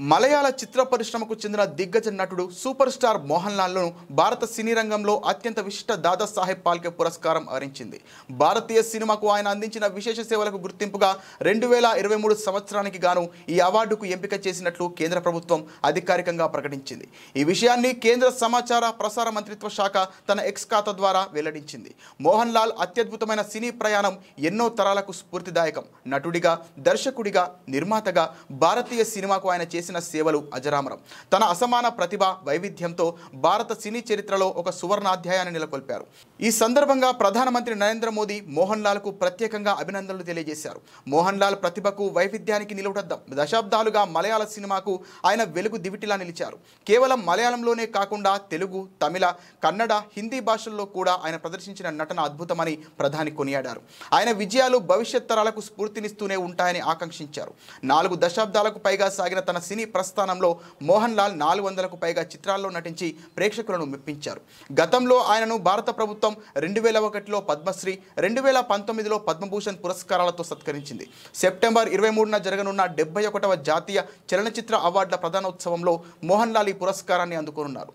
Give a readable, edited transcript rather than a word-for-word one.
మలయాళ చిత్ర పరిశ్రమకు చెందిన దిగ్గజ నటుడు సూపర్ స్టార్ మోహన్ లాల్ను భారత సినీ రంగంలో అత్యంత విశిష్ట దాదాసాహెబ్ ఫాల్కే పురస్కారం వరించింది. భారతీయ సినిమాకు ఆయన అందించిన విశేష సేవలకు గుర్తింపుగా 2023 సంవత్సరానికి గాను ఈ అవార్డుకు ఎంపిక చేసినట్లు కేంద్ర ప్రభుత్వం అధికారికంగా ప్రకటించింది. ఈ విషయాన్ని కేంద్ర సమాచార ప్రసార మంత్రిత్వ శాఖ తన ఎక్స్ ఖాతా ద్వారా వెల్లడించింది. మోహన్ లాల్ అత్యద్భుతమైన సినీ ప్రయాణం ఎన్నో తరాలకు స్ఫూర్తిదాయకం. నటుడిగా, దర్శకుడిగా, నిర్మాతగా భారతీయ సినిమాకు ఆయన చేసిన సేవలు అజరామరం. తన అసమాన ప్రతిభ, వైవిధ్యంతో భారత సినీ చరిత్రలో ఒక సువర్ణాధ్యాయాన్ని నెలకొల్పారు. ఈ సందర్భంగా ప్రధానమంత్రి నరేంద్ర మోదీ మోహన్ లాల్కు ప్రత్యేకంగా అభినందనలు తెలియజేశారు. మోహన్ లాల్ ప్రతిభకు, వైవిధ్యానికి నిలువుటద్దాం. దశాబ్దాలుగా మలయాళ సినిమాకు ఆయన వెలుగు దివిటిలా నిలిచారు. కేవలం మలయాళంలోనే కాకుండా తెలుగు, తమిళ, కన్నడ, హిందీ భాషల్లో కూడా ఆయన ప్రదర్శించిన నటన అద్భుతమని ప్రధాని కొనియాడారు. ఆయన విజయాలు భవిష్యత్ తరాలకు స్ఫూర్తినిస్తూనే ఉంటాయని ఆకాంక్షించారు. 4 దశాబ్దాలకు పైగా సాగిన తన సినీ ప్రస్థానంలో మోహన్ లాల్ 400కు పైగా చిత్రాల్లో నటించి ప్రేక్షకులను మెప్పించారు. గతంలో ఆయనను భారత ప్రభుత్వం 2001లో పద్మశ్రీ, 2019లో పద్మభూషణ్ పురస్కారాలతో సత్కరించింది. సెప్టెంబర్ 23న జరగనున్న 71వ జాతీయ చలనచిత్ర అవార్డుల ప్రధానోత్సవంలో మోహన్ లాల్ ఈ పురస్కారాన్ని అందుకోనున్నారు.